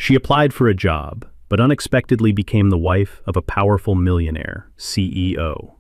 She applied for a job, but unexpectedly became the wife of a powerful millionaire CEO.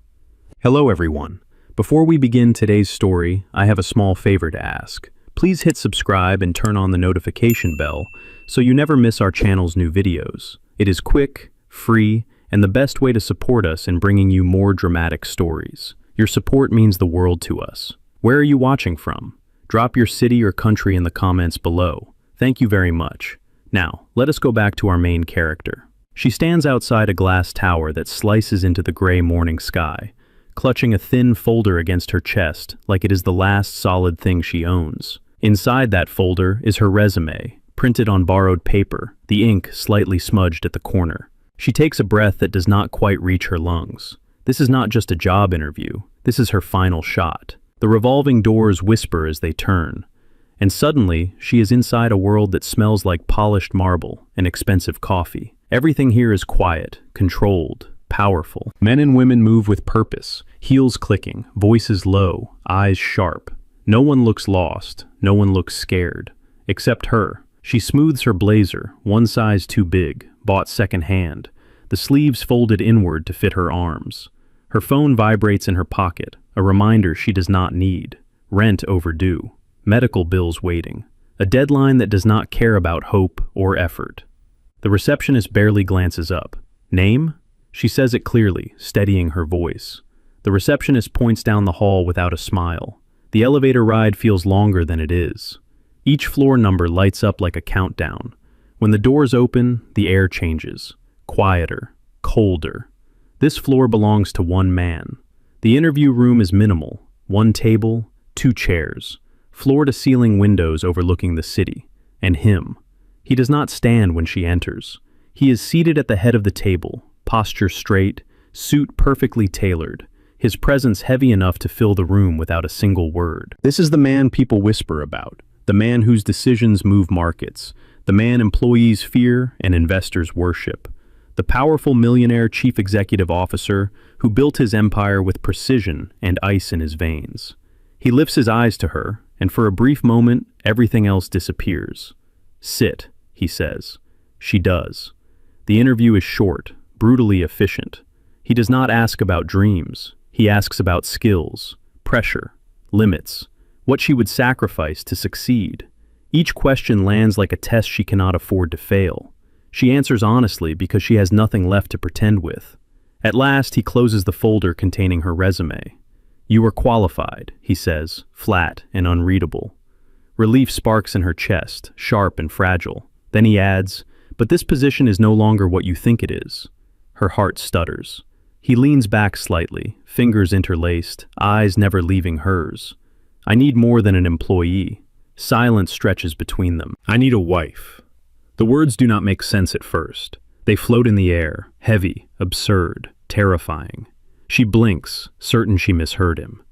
Hello everyone. Before we begin today's story, I have a small favor to ask. Please hit subscribe and turn on the notification bell so you never miss our channel's new videos. It is quick, free, and the best way to support us in bringing you more dramatic stories. Your support means the world to us. Where are you watching from? Drop your city or country in the comments below. Thank you very much. Now, let us go back to our main character. She stands outside a glass tower that slices into the gray morning sky, clutching a thin folder against her chest like it is the last solid thing she owns. Inside that folder is her resume, printed on borrowed paper, the ink slightly smudged at the corner. She takes a breath that does not quite reach her lungs. This is not just a job interview. This is her final shot. The revolving doors whisper as they turn, and suddenly she is inside a world that smells like polished marble and expensive coffee. Everything here is quiet, controlled, powerful. Men and women move with purpose, heels clicking, voices low, eyes sharp. No one looks lost, no one looks scared, except her. She smooths her blazer, one size too big, bought secondhand, the sleeves folded inward to fit her arms. Her phone vibrates in her pocket, a reminder she does not need. Rent overdue, medical bills waiting, a deadline that does not care about hope or effort. The receptionist barely glances up. Name? She says it clearly, steadying her voice. The receptionist points down the hall without a smile. The elevator ride feels longer than it is. Each floor number lights up like a countdown. When the doors open, the air changes. Quieter, colder. This floor belongs to one man. The interview room is minimal. One table, two chairs, floor-to-ceiling windows overlooking the city. And him. He does not stand when she enters. He is seated at the head of the table, posture straight, suit perfectly tailored, his presence heavy enough to fill the room without a single word. This is the man people whisper about, the man whose decisions move markets, the man employees fear and investors worship. The powerful millionaire chief executive officer who built his empire with precision and ice in his veins. He lifts his eyes to her, and for a brief moment, everything else disappears. Sit, he says. She does. The interview is short, brutally efficient. He does not ask about dreams. He asks about skills, pressure, limits, what she would sacrifice to succeed. Each question lands like a test she cannot afford to fail. She answers honestly because she has nothing left to pretend with. At last, he closes the folder containing her resume. You are qualified, he says, flat and unreadable. Relief sparks in her chest, sharp and fragile. Then he adds, but this position is no longer what you think it is. Her heart stutters. He leans back slightly, fingers interlaced, eyes never leaving hers. I need more than an employee. Silence stretches between them. I need a wife. The words do not make sense at first. They float in the air, heavy, absurd, terrifying. She blinks, certain she misheard him.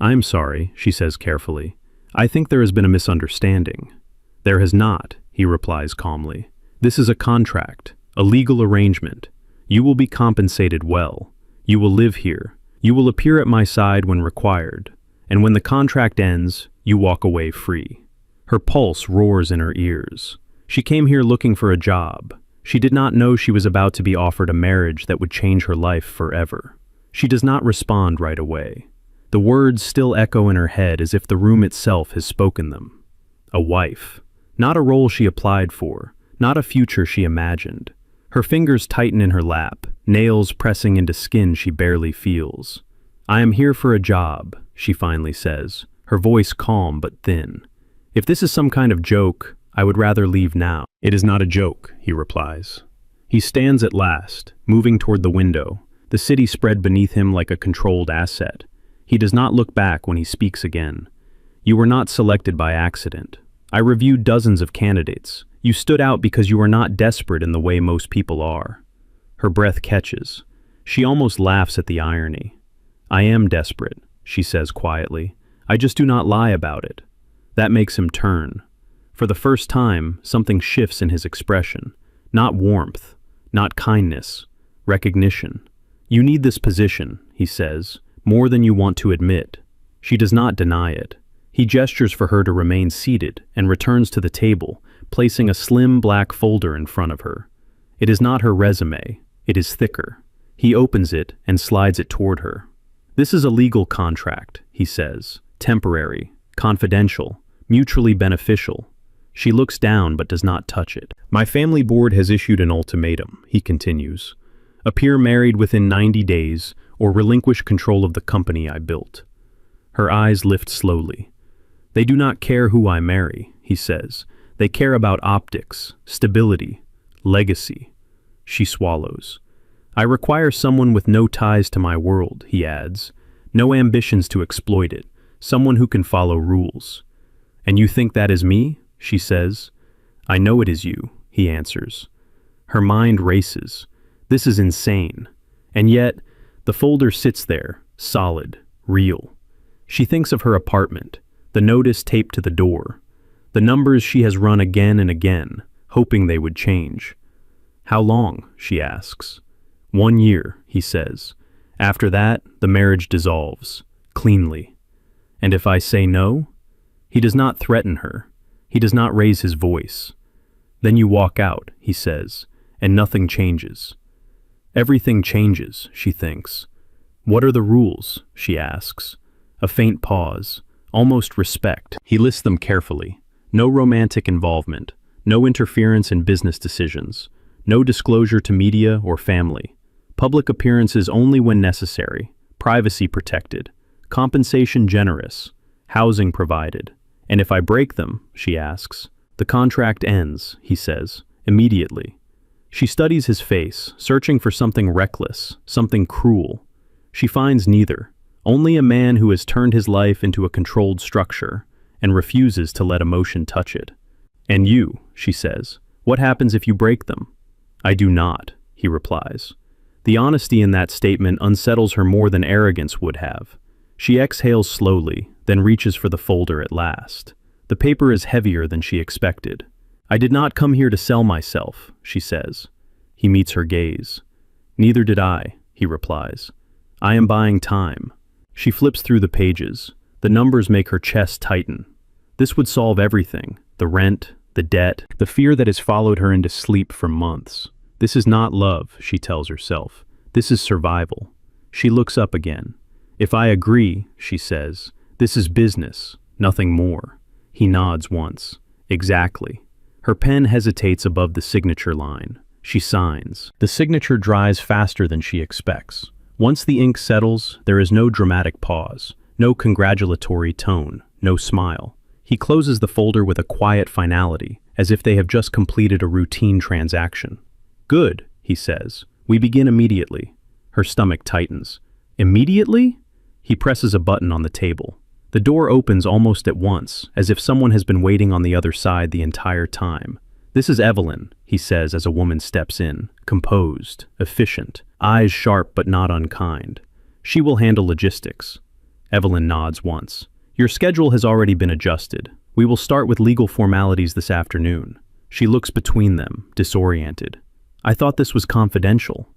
I'm sorry, she says carefully. I think there has been a misunderstanding. There has not, he replies calmly. This is a contract, a legal arrangement. You will be compensated well. You will live here. You will appear at my side when required. And when the contract ends, you walk away free. Her pulse roars in her ears. She came here looking for a job. She did not know she was about to be offered a marriage that would change her life forever. She does not respond right away. The words still echo in her head as if the room itself has spoken them. A wife. Not a role she applied for, not a future she imagined. Her fingers tighten in her lap, nails pressing into skin she barely feels. I am here for a job, she finally says, her voice calm but thin. If this is some kind of joke, I would rather leave now. It is not a joke, he replies. He stands at last, moving toward the window, the city spread beneath him like a controlled asset. He does not look back when he speaks again. You were not selected by accident. I reviewed dozens of candidates. You stood out because you are not desperate in the way most people are. Her breath catches. She almost laughs at the irony. I am desperate, she says quietly. I just do not lie about it. That makes him turn. For the first time, something shifts in his expression. Not warmth, not kindness, recognition. You need this position, he says, more than you want to admit. She does not deny it. He gestures for her to remain seated and returns to the table, placing a slim black folder in front of her. It is not her resume, it is thicker. He opens it and slides it toward her. "This is a legal contract," he says. "Temporary, confidential, mutually beneficial." She looks down but does not touch it. "My family board has issued an ultimatum," he continues. "Appear married within 90 days or relinquish control of the company I built." Her eyes lift slowly. "They do not care who I marry," he says. "They care about optics, stability, legacy." She swallows. "I require someone with no ties to my world," he adds. "No ambitions to exploit it. Someone who can follow rules." "And you think that is me?" she says. "I know it is you," he answers. Her mind races. This is insane. And yet, the folder sits there, solid, real. She thinks of her apartment, the notice taped to the door, the numbers she has run again and again, hoping they would change. "How long?" she asks. "1 year," he says. "After that, the marriage dissolves, cleanly." "And if I say no?" He does not threaten her. He does not raise his voice. "Then you walk out," he says, "and nothing changes." Everything changes, she thinks. "What are the rules?" she asks. A faint pause, almost respect. He lists them carefully. No romantic involvement, no interference in business decisions, no disclosure to media or family. Public appearances only when necessary, privacy protected, compensation generous, housing provided. "And if I break them," she asks. "The contract ends," he says, "immediately." She studies his face, searching for something reckless, something cruel. She finds neither, only a man who has turned his life into a controlled structure and refuses to let emotion touch it. "And you," she says, "what happens if you break them?" "I do not," he replies. The honesty in that statement unsettles her more than arrogance would have. She exhales slowly, then reaches for the folder at last. The paper is heavier than she expected. "I did not come here to sell myself," she says. He meets her gaze. "Neither did I," he replies. "I am buying time." She flips through the pages. The numbers make her chest tighten. This would solve everything: the rent, the debt, the fear that has followed her into sleep for months. This is not love, she tells herself. This is survival. She looks up again. "If I agree," she says, "this is business, nothing more." He nods once. "Exactly." Her pen hesitates above the signature line. She signs. The signature dries faster than she expects. Once the ink settles, there is no dramatic pause, no congratulatory tone, no smile. He closes the folder with a quiet finality, as if they have just completed a routine transaction. "Good," he says. "We begin immediately." Her stomach tightens. "Immediately?" He presses a button on the table. The door opens almost at once, as if someone has been waiting on the other side the entire time. "This is Evelyn," he says as a woman steps in, composed, efficient, eyes sharp but not unkind. "She will handle logistics." Evelyn nods once. "Your schedule has already been adjusted. We will start with legal formalities this afternoon." She looks between them, disoriented. "I thought this was confidential."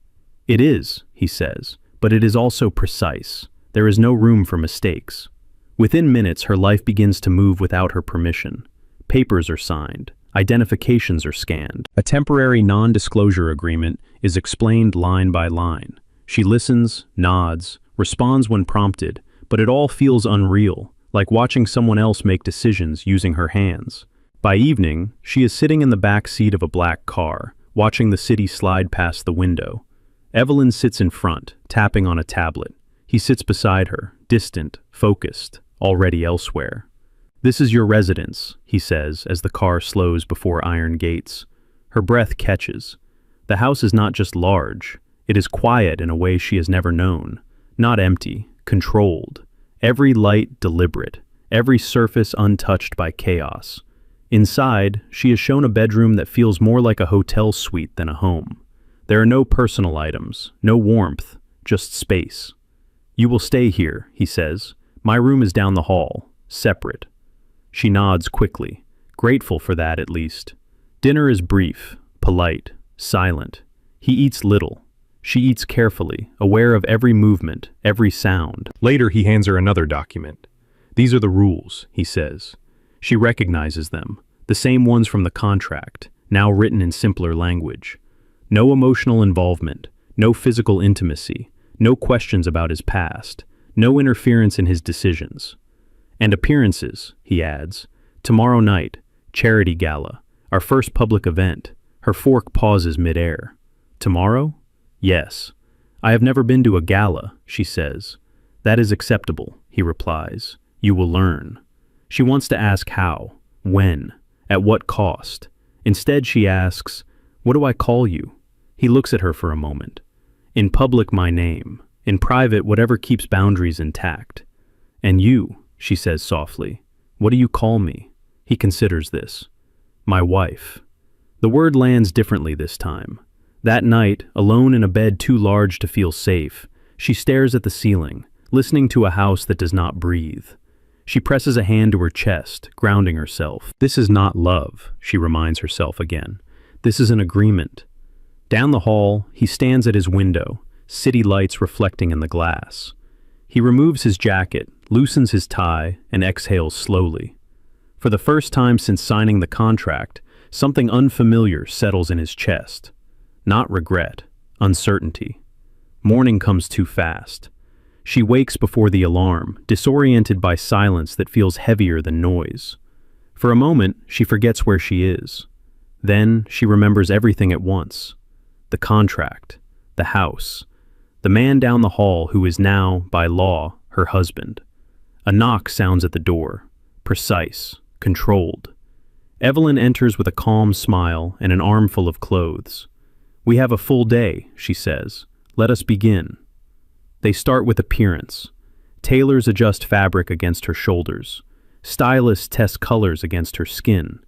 "It is," he says, "but it is also precise. There is no room for mistakes." Within minutes, her life begins to move without her permission. Papers are signed. Identifications are scanned. A temporary non-disclosure agreement is explained line by line. She listens, nods, responds when prompted, but it all feels unreal, like watching someone else make decisions using her hands. By evening, she is sitting in the back seat of a black car, watching the city slide past the window. Evelyn sits in front, tapping on a tablet. He sits beside her, distant, focused, already elsewhere. "This is your residence," he says as the car slows before iron gates. Her breath catches. The house is not just large, it is quiet in a way she has never known. Not empty, controlled. Every light deliberate, every surface untouched by chaos. Inside, she is shown a bedroom that feels more like a hotel suite than a home. There are no personal items, no warmth, just space. "You will stay here," he says. "My room is down the hall, separate." She nods quickly, grateful for that at least. Dinner is brief, polite, silent. He eats little. She eats carefully, aware of every movement, every sound. Later, he hands her another document. "These are the rules," he says. She recognizes them. the same ones from the contract, now written in simpler language. No emotional involvement, no physical intimacy, no questions about his past, no interference in his decisions. And appearances, he adds. Tomorrow night, charity gala, our first public event. Her fork pauses mid-air. Tomorrow? Yes. I have never been to a gala, she says. That is acceptable, he replies. You will learn. She wants to ask how, when, at what cost. Instead, she asks, what do I call you? He looks at her for a moment. In public, my name. In private, whatever keeps boundaries intact. And you, she says softly, what do you call me? He considers this. My wife. The word lands differently this time. That night, alone in a bed too large to feel safe, she stares at the ceiling, listening to a house that does not breathe. She presses a hand to her chest, grounding herself. This is not love, she reminds herself again. This is an agreement. Down the hall, he stands at his window, city lights reflecting in the glass. He removes his jacket, loosens his tie, and exhales slowly. For the first time since signing the contract, something unfamiliar settles in his chest. Not regret, uncertainty. Morning comes too fast. She wakes before the alarm, disoriented by silence that feels heavier than noise. For a moment, she forgets where she is. Then she remembers everything at once. The contract, the house, the man down the hall who is now, by law, her husband. A knock sounds at the door, precise, controlled. Evelyn enters with a calm smile and an armful of clothes. We have a full day, she says. Let us begin. They start with appearance. Tailors adjust fabric against her shoulders. Stylists test colors against her skin.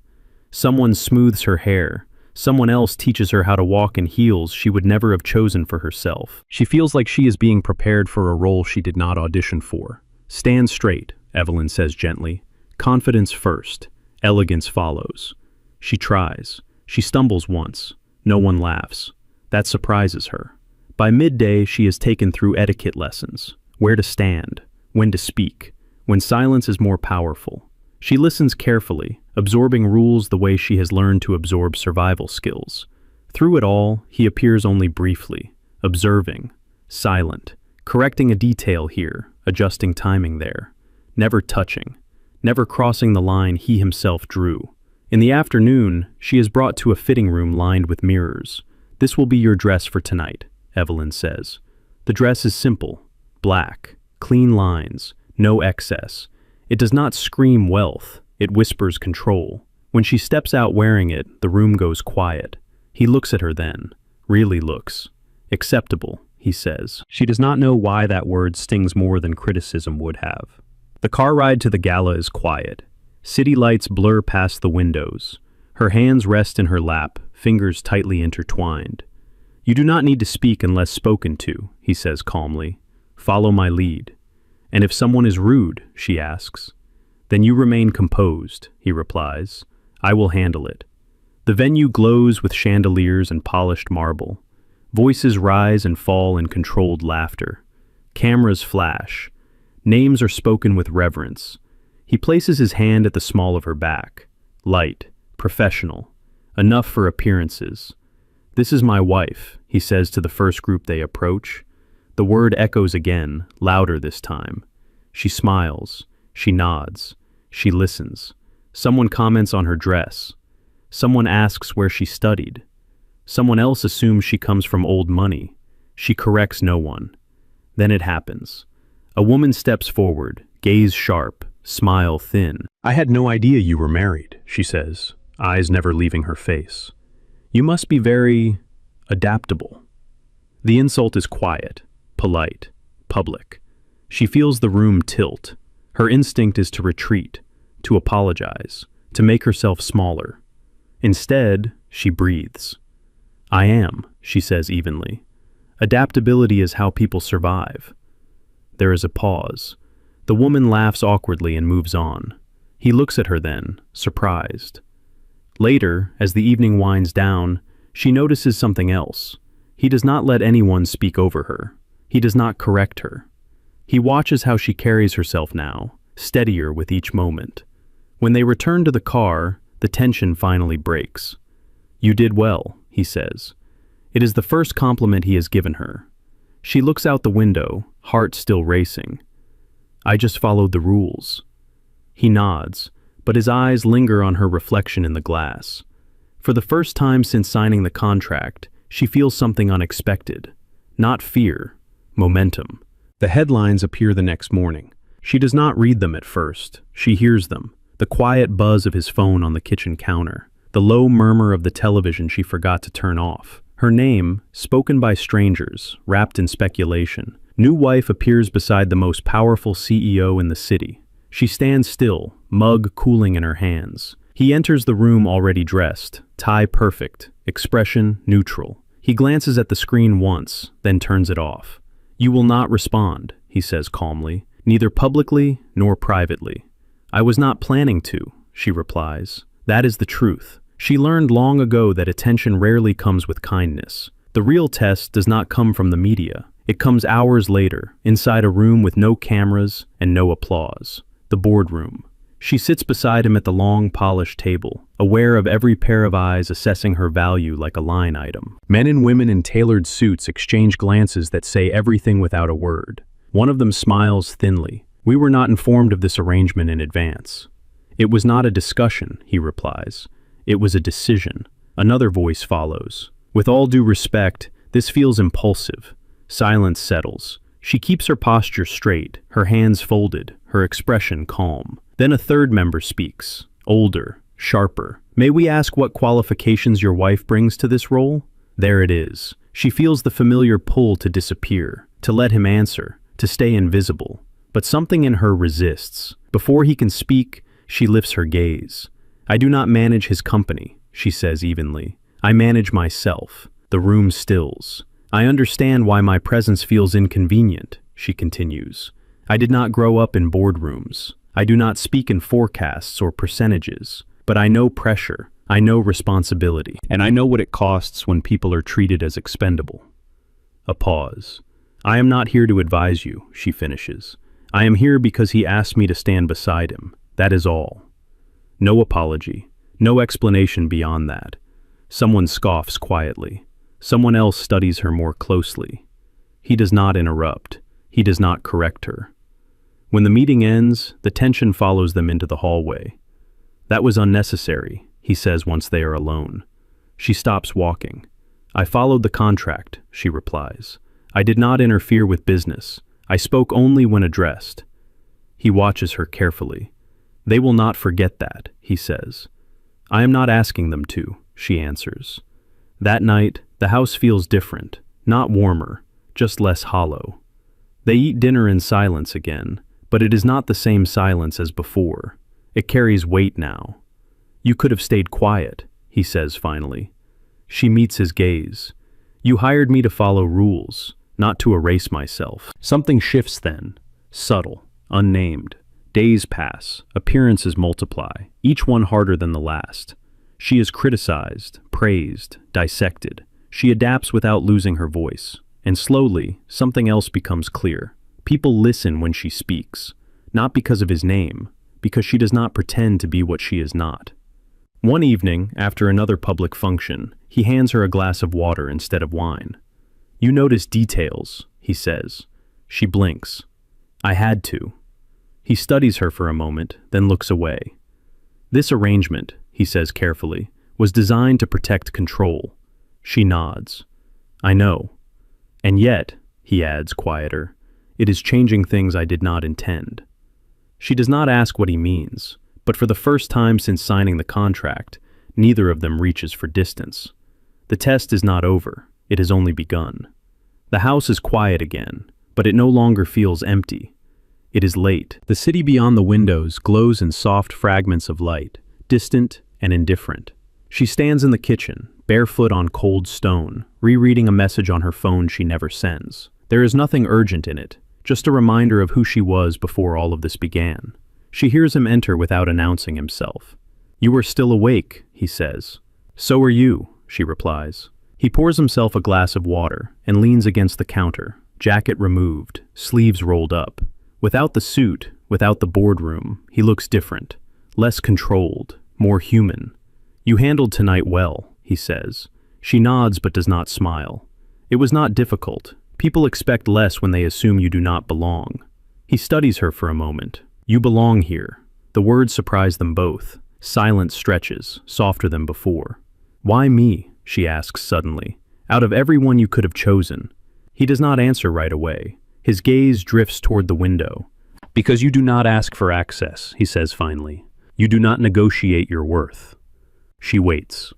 Someone smooths her hair. Someone else teaches her how to walk in heels she would never have chosen for herself. She feels like she is being prepared for a role she did not audition for. Stand straight, Evelyn says gently. Confidence first. Elegance follows. She tries. She stumbles once. No one laughs. That surprises her. By midday, she is taken through etiquette lessons. Where to stand, when to speak, when silence is more powerful. She listens carefully, absorbing rules the way she has learned to absorb survival skills. Through it all, he appears only briefly, observing, silent, correcting a detail here, adjusting timing there, never touching, never crossing the line he himself drew. In the afternoon, she is brought to a fitting room lined with mirrors. This will be your dress for tonight, Evelyn says. The dress is simple, black, clean lines, no excess. It does not scream wealth, it whispers control. When she steps out wearing it, the room goes quiet. He looks at her then, really looks. Acceptable, he says. She does not know why that word stings more than criticism would have. The car ride to the gala is quiet. City lights blur past the windows. Her hands rest in her lap, fingers tightly intertwined. You do not need to speak unless spoken to, he says calmly. Follow my lead. And if someone is rude, she asks. Then you remain composed, he replies. I will handle it. The venue glows with chandeliers and polished marble. Voices rise and fall in controlled laughter. Cameras flash. Names are spoken with reverence. He places his hand at the small of her back. Light, professional, enough for appearances. This is my wife, he says to the first group they approach. The word echoes again, louder this time. She smiles. She nods. She listens. Someone comments on her dress. Someone asks where she studied. Someone else assumes she comes from old money. She corrects no one. Then it happens. A woman steps forward, gaze sharp, smile thin. I had no idea you were married, she says, eyes never leaving her face. You must be very adaptable. The insult is quiet, polite, public. She feels the room tilt. Her instinct is to retreat, to apologize, to make herself smaller. Instead, she breathes. I am, she says evenly. Adaptability is how people survive. There is a pause. The woman laughs awkwardly and moves on. He looks at her then, surprised. Later, as the evening winds down, she notices something else. He does not let anyone speak over her. He does not correct her. He watches how she carries herself now, steadier with each moment. When they return to the car, The tension finally breaks. "You did well," he says. It is the first compliment he has given her. She looks out the window, heart still racing. "I just followed the rules." He nods, but his eyes linger on her reflection in the glass. For the first time since signing the contract, she feels something unexpected. Not fear, momentum. The headlines appear the next morning. She does not read them at first. She hears them. The quiet buzz of his phone on the kitchen counter. The low murmur of the television she forgot to turn off. Her name, spoken by strangers, wrapped in speculation. New wife appears beside the most powerful CEO in the city. She stands still, mug cooling in her hands. He enters the room already dressed, tie perfect, expression neutral. He glances at the screen once, then turns it off. "You will not respond," he says calmly, "neither publicly nor privately." "I was not planning to," she replies. That is the truth. She learned long ago that attention rarely comes with kindness. The real test does not come from the media. It comes hours later, inside a room with no cameras and no applause. The boardroom. She sits beside him at the long, polished table, aware of every pair of eyes assessing her value like a line item. Men and women in tailored suits exchange glances that say everything without a word. One of them smiles thinly. "We were not informed of this arrangement in advance." "It was not a discussion," he replies. "It was a decision." Another voice follows. "With all due respect, this feels impulsive." Silence settles. She keeps her posture straight, her hands folded, her expression calm. Then a third member speaks, older, sharper. "May we ask what qualifications your wife brings to this role?" There it is. She feels the familiar pull to disappear, to let him answer, to stay invisible. But something in her resists. Before he can speak, she lifts her gaze. "I do not manage his company," she says evenly. "I manage myself." The room stills. "I understand why my presence feels inconvenient," she continues. "I did not grow up in boardrooms. I do not speak in forecasts or percentages, but I know pressure, I know responsibility, and I know what it costs when people are treated as expendable." A pause. "I am not here to advise you," she finishes. "I am here because he asked me to stand beside him. That is all." No apology, no explanation beyond that. Someone scoffs quietly. Someone else studies her more closely. He does not interrupt. He does not correct her. When the meeting ends, the tension follows them into the hallway. "That was unnecessary," he says once they are alone. She stops walking. "I followed the contract," she replies. "I did not interfere with business. I spoke only when addressed." He watches her carefully. "They will not forget that," he says. "I am not asking them to," she answers. That night, the house feels different, not warmer, just less hollow. They eat dinner in silence again, but it is not the same silence as before. It carries weight now. "You could have stayed quiet," he says finally. She meets his gaze. "You hired me to follow rules, not to erase myself." Something shifts then, subtle, unnamed. Days pass, appearances multiply, each one harder than the last. She is criticized, praised, dissected. She adapts without losing her voice. And slowly, something else becomes clear. People listen when she speaks, not because of his name, because she does not pretend to be what she is not. One evening, after another public function, he hands her a glass of water instead of wine. "You notice details," he says. She blinks. "I had to." He studies her for a moment, then looks away. "This arrangement," he says carefully, "was designed to protect control." She nods. "I know. And yet," he adds, quieter, "it is changing things I did not intend." She does not ask what he means, but for the first time since signing the contract, neither of them reaches for distance. The test is not over, it has only begun. The house is quiet again, but it no longer feels empty. It is late. The city beyond the windows glows in soft fragments of light, distant and indifferent. She stands in the kitchen, barefoot on cold stone, rereading a message on her phone she never sends. There is nothing urgent in it, just a reminder of who she was before all of this began. She hears him enter without announcing himself. "You are still awake," he says. "So are you," she replies. He pours himself a glass of water and leans against the counter, jacket removed, sleeves rolled up. Without the suit, without the boardroom, he looks different, less controlled, more human. "You handled tonight well," he says. She nods but does not smile. "It was not difficult. People expect less when they assume you do not belong." He studies her for a moment. "You belong here." The words surprise them both. Silence stretches, softer than before. "Why me?" she asks suddenly. "Out of everyone you could have chosen." He does not answer right away. His gaze drifts toward the window. "Because you do not ask for access," he says finally. "You do not negotiate your worth." She waits.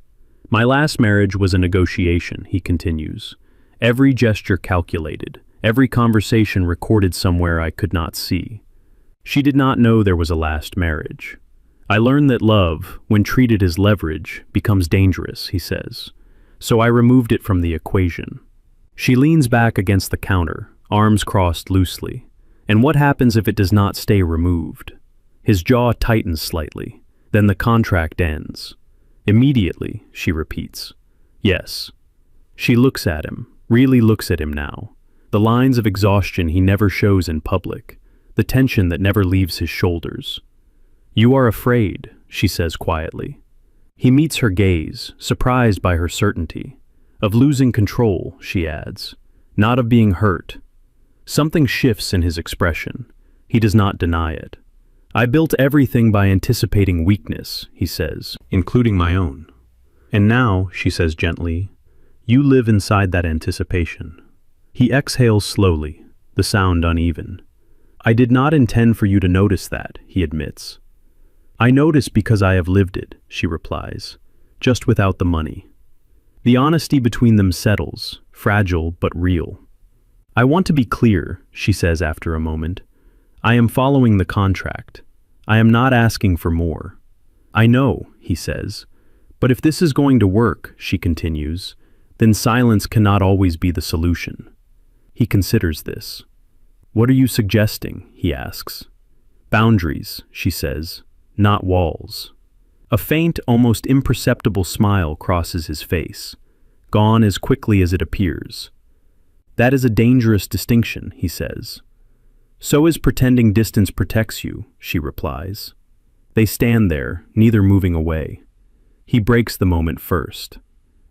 "My last marriage was a negotiation," he continues. "Every gesture calculated, every conversation recorded somewhere I could not see." She did not know there was a last marriage. "I learned that love, when treated as leverage, becomes dangerous," he says. "So I removed it from the equation." She leans back against the counter, arms crossed loosely. "And what happens if it does not stay removed?" His jaw tightens slightly. "Then the contract ends." "Immediately," she repeats. "Yes." She looks at him, really looks at him now. The lines of exhaustion he never shows in public, the tension that never leaves his shoulders. "You are afraid," she says quietly. He meets her gaze, surprised by her certainty. "Of losing control," she adds. "Not of being hurt." Something shifts in his expression. He does not deny it. "I built everything by anticipating weakness," he says, "including my own. And now," she says gently, "you live inside that anticipation." He exhales slowly, the sound uneven. "I did not intend for you to notice that," he admits. "I notice because I have lived it," she replies, "just without the money." The honesty between them settles, fragile but real. "I want to be clear," she says after a moment. "I am following the contract. I am not asking for more." "I know," he says. "But if this is going to work," she continues, "then silence cannot always be the solution." He considers this. "What are you suggesting?" he asks. "Boundaries," she says, "not walls." A faint, almost imperceptible smile crosses his face, gone as quickly as it appears. "That is a dangerous distinction," he says. "So is pretending distance protects you," she replies. They stand there, neither moving away. He breaks the moment first.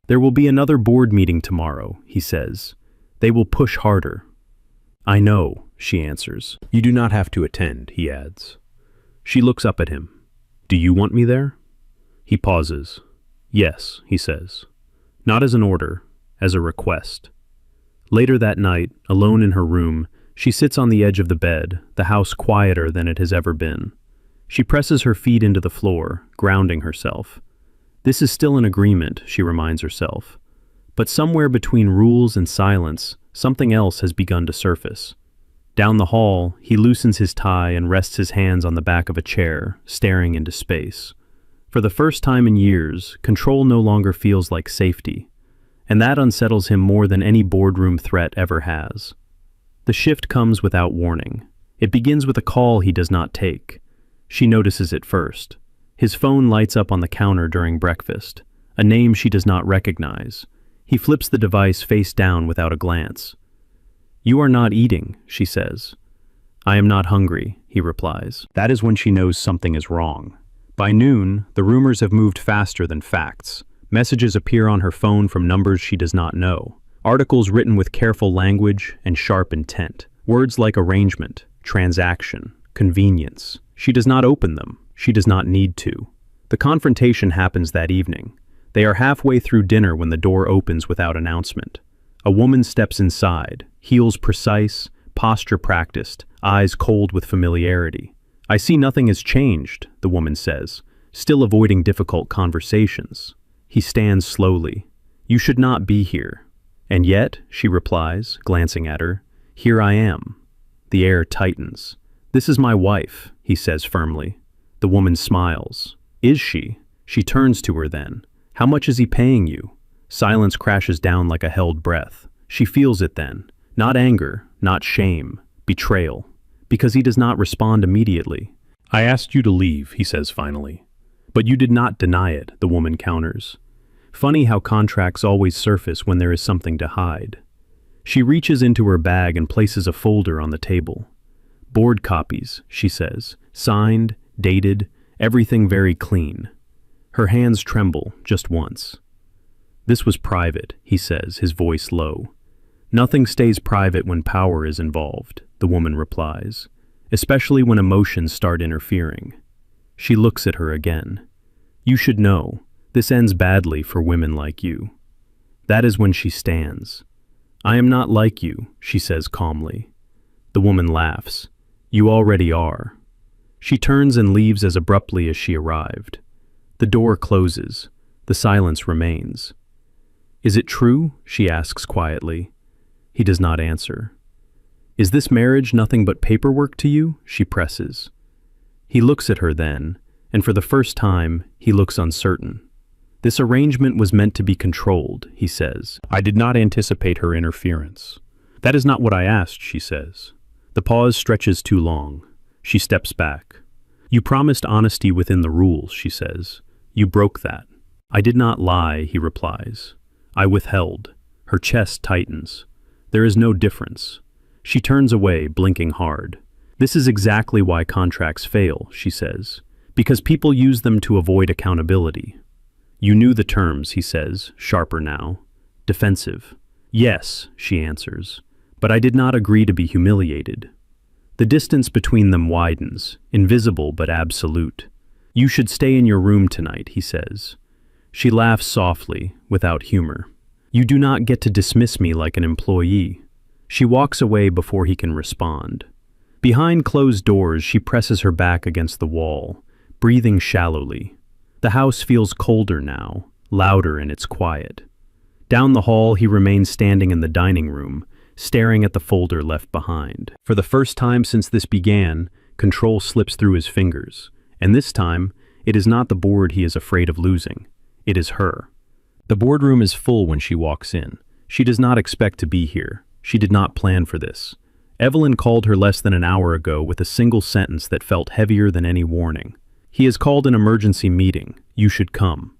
"There will be another board meeting tomorrow," he says. "They will push harder." "I know," she answers. "You do not have to attend," he adds. She looks up at him. "Do you want me there?" He pauses. "Yes," he says. "Not as an order, as a request." Later that night, alone in her room, she sits on the edge of the bed, the house quieter than it has ever been. She presses her feet into the floor, grounding herself. This is still an agreement, she reminds herself. But somewhere between rules and silence, something else has begun to surface. Down the hall, he loosens his tie and rests his hands on the back of a chair, staring into space. For the first time in years, control no longer feels like safety, and that unsettles him more than any boardroom threat ever has. The shift comes without warning. It begins with a call he does not take. She notices it first. His phone lights up on the counter during breakfast, a name she does not recognize. He flips the device face down without a glance. "You are not eating," she says. "I am not hungry," he replies. That is when she knows something is wrong. By noon, the rumors have moved faster than facts. Messages appear on her phone from numbers she does not know. Articles written with careful language and sharp intent. Words like arrangement, transaction, convenience. She does not open them. She does not need to. The confrontation happens that evening. They are halfway through dinner when the door opens without announcement. A woman steps inside, heels precise, posture practiced, eyes cold with familiarity. "I see nothing has changed," the woman says, still avoiding difficult conversations. He stands slowly. "You should not be here." "And yet," she replies, glancing at her, "here I am." The air tightens. "This is my wife," he says firmly. The woman smiles. "Is she?" She turns to her then. "How much is he paying you?" Silence crashes down like a held breath. She feels it then. Not anger, not shame, betrayal. Because he does not respond immediately. "I asked you to leave," he says finally. "But you did not deny it," the woman counters. Funny how contracts always surface when there is something to hide. She reaches into her bag and places a folder on the table. "Board copies," she says. "Signed, dated, everything very clean." Her hands tremble just once. "This was private," he says, his voice low. "Nothing stays private when power is involved," the woman replies, "especially when emotions start interfering." She looks at her again. "You should know, this ends badly for women like you." That is when she stands. "I am not like you," she says calmly. The woman laughs. "You already are." She turns and leaves as abruptly as she arrived. The door closes. The silence remains. "Is it true?" she asks quietly. He does not answer. "Is this marriage nothing but paperwork to you?" she presses. He looks at her then, and for the first time, he looks uncertain. "This arrangement was meant to be controlled," he says. "I did not anticipate her interference." "That is not what I asked," she says. The pause stretches too long. She steps back. "You promised honesty within the rules," she says. "You broke that." "I did not lie," he replies. "I withheld." Her chest tightens. There is no difference. She turns away, blinking hard. "This is exactly why contracts fail," she says. "Because people use them to avoid accountability." "You knew the terms," he says, sharper now. Defensive. "Yes," she answers. "But I did not agree to be humiliated." The distance between them widens, invisible but absolute. "You should stay in your room tonight," he says. She laughs softly, without humor. "You do not get to dismiss me like an employee." She walks away before he can respond. Behind closed doors, she presses her back against the wall, breathing shallowly. The house feels colder now, louder in its quiet. Down the hall, he remains standing in the dining room, staring at the folder left behind. For the first time since this began, control slips through his fingers, and this time, it is not the board he is afraid of losing. It is her. The boardroom is full when she walks in. She does not expect to be here. She did not plan for this. Evelyn called her less than an hour ago with a single sentence that felt heavier than any warning. "He has called an emergency meeting. You should come."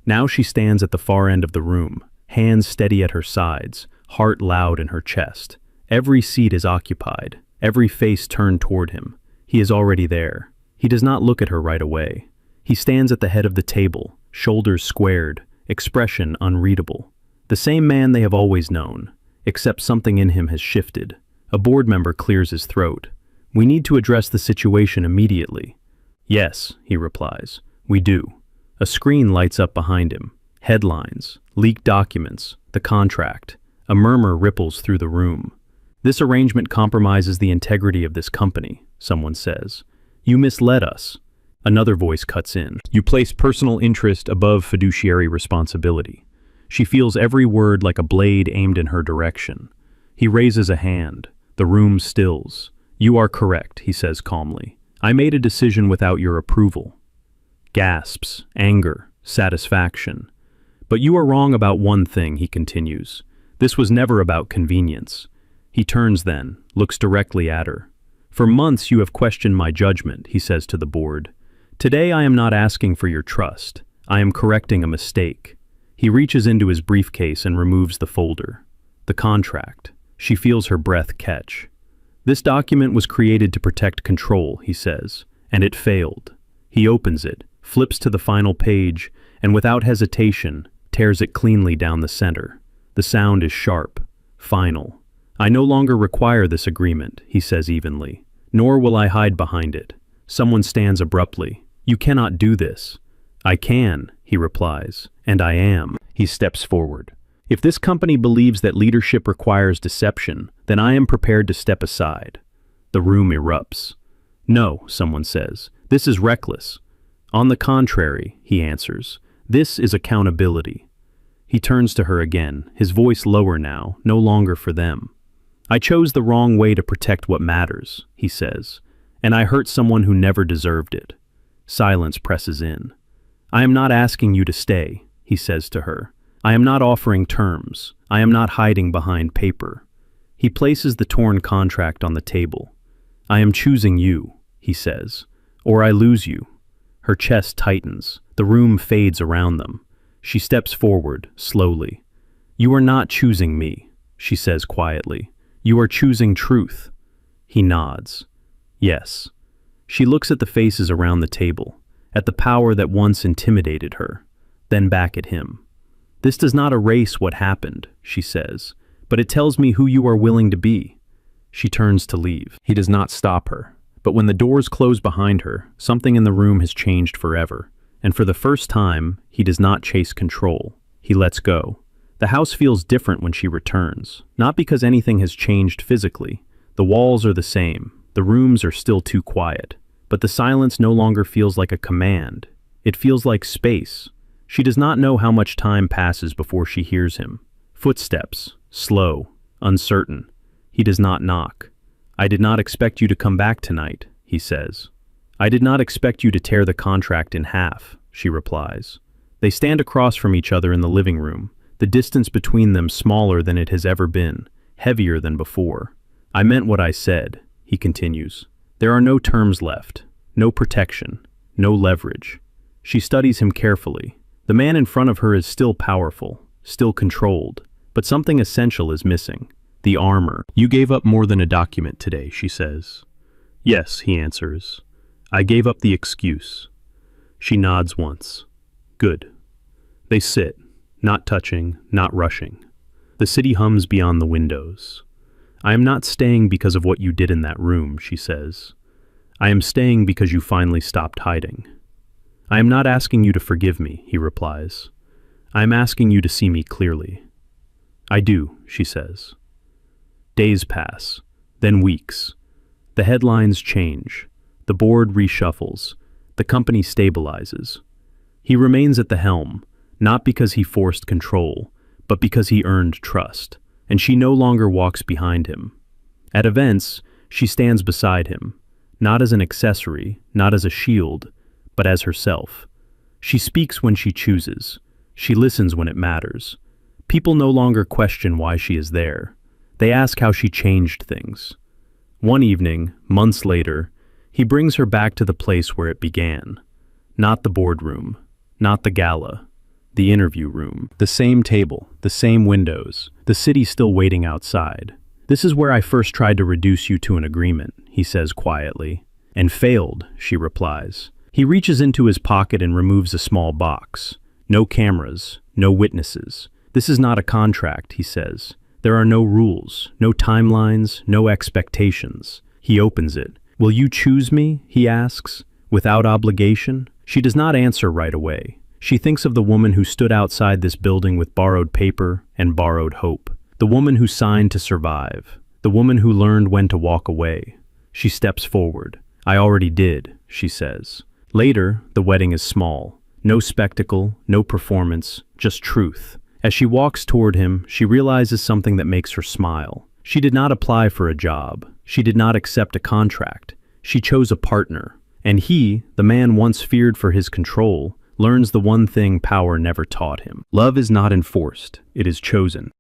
Now she stands at the far end of the room, hands steady at her sides, heart loud in her chest. Every seat is occupied, every face turned toward him. He is already there. He does not look at her right away. He stands at the head of the table, shoulders squared, expression unreadable. The same man they have always known, except something in him has shifted. A board member clears his throat. "We need to address the situation immediately." "Yes," he replies, "we do." A screen lights up behind him. Headlines, leaked documents, the contract. A murmur ripples through the room. "This arrangement compromises the integrity of this company," someone says. "You misled us." Another voice cuts in. "You place personal interest above fiduciary responsibility." She feels every word like a blade aimed in her direction. He raises a hand. The room stills. "You are correct," he says calmly. "I made a decision without your approval." Gasps, anger, satisfaction. "But you are wrong about one thing," he continues. "This was never about convenience." He turns then, looks directly at her. "For months you have questioned my judgment," he says to the board. "Today I am not asking for your trust. I am correcting a mistake." He reaches into his briefcase and removes the folder. The contract. She feels her breath catch. "This document was created to protect control," he says, "and it failed." He opens it, flips to the final page, and without hesitation, tears it cleanly down the center. The sound is sharp, final. "I no longer require this agreement," he says evenly, "nor will I hide behind it." Someone stands abruptly. "You cannot do this." "I can," he replies, "and I am." He steps forward. "If this company believes that leadership requires deception, then I am prepared to step aside." The room erupts. "No," someone says, "this is reckless." "On the contrary," he answers, "this is accountability." He turns to her again, his voice lower now, no longer for them. "I chose the wrong way to protect what matters," he says, "and I hurt someone who never deserved it." Silence presses in. "I am not asking you to stay," he says to her. "I am not offering terms. I am not hiding behind paper." He places the torn contract on the table. "I am choosing you," he says, "or I lose you." Her chest tightens. The room fades around them. She steps forward, slowly. "You are not choosing me," she says quietly. "You are choosing truth." He nods. "Yes." She looks at the faces around the table, at the power that once intimidated her, then back at him. "This does not erase what happened," she says, "but it tells me who you are willing to be." She turns to leave. He does not stop her. But when the doors close behind her, something in the room has changed forever. And for the first time, he does not chase control. He lets go. The house feels different when she returns, not because anything has changed physically. The walls are the same. The rooms are still too quiet. But the silence no longer feels like a command. It feels like space. She does not know how much time passes before she hears him. Footsteps, slow, uncertain. He does not knock. "I did not expect you to come back tonight," he says. "I did not expect you to tear the contract in half," she replies. They stand across from each other in the living room, the distance between them smaller than it has ever been, heavier than before. "I meant what I said," he continues. "There are no terms left, no protection, no leverage." She studies him carefully. The man in front of her is still powerful, still controlled, but something essential is missing. The armor. "You gave up more than a document today," she says. "Yes," he answers. "I gave up the excuse." She nods once. "Good." They sit, not touching, not rushing. The city hums beyond the windows. "I am not staying because of what you did in that room," she says. "I am staying because you finally stopped hiding." "I am not asking you to forgive me," he replies. "I am asking you to see me clearly." "I do," she says. Days pass, then weeks. The headlines change. The board reshuffles. The company stabilizes. He remains at the helm, not because he forced control, but because he earned trust, and she no longer walks behind him. At events, she stands beside him, not as an accessory, not as a shield, but as herself. She speaks when she chooses. She listens when it matters. People no longer question why she is there. They ask how she changed things. One evening, months later, he brings her back to the place where it began. Not the boardroom, not the gala, the interview room. The same table, the same windows, the city still waiting outside. "This is where I first tried to reduce you to an agreement," he says quietly. "And failed," she replies. He reaches into his pocket and removes a small box. "No cameras, no witnesses. This is not a contract," he says. "There are no rules, no timelines, no expectations." He opens it. "Will you choose me?" he asks, "without obligation?" She does not answer right away. She thinks of the woman who stood outside this building with borrowed paper and borrowed hope. The woman who signed to survive. The woman who learned when to walk away. She steps forward. "I already did," she says. Later, the wedding is small. No spectacle, no performance, just truth. As she walks toward him, she realizes something that makes her smile. She did not apply for a job. She did not accept a contract. She chose a partner. And he, the man once feared for his control, learns the one thing power never taught him. Love is not enforced, it is chosen.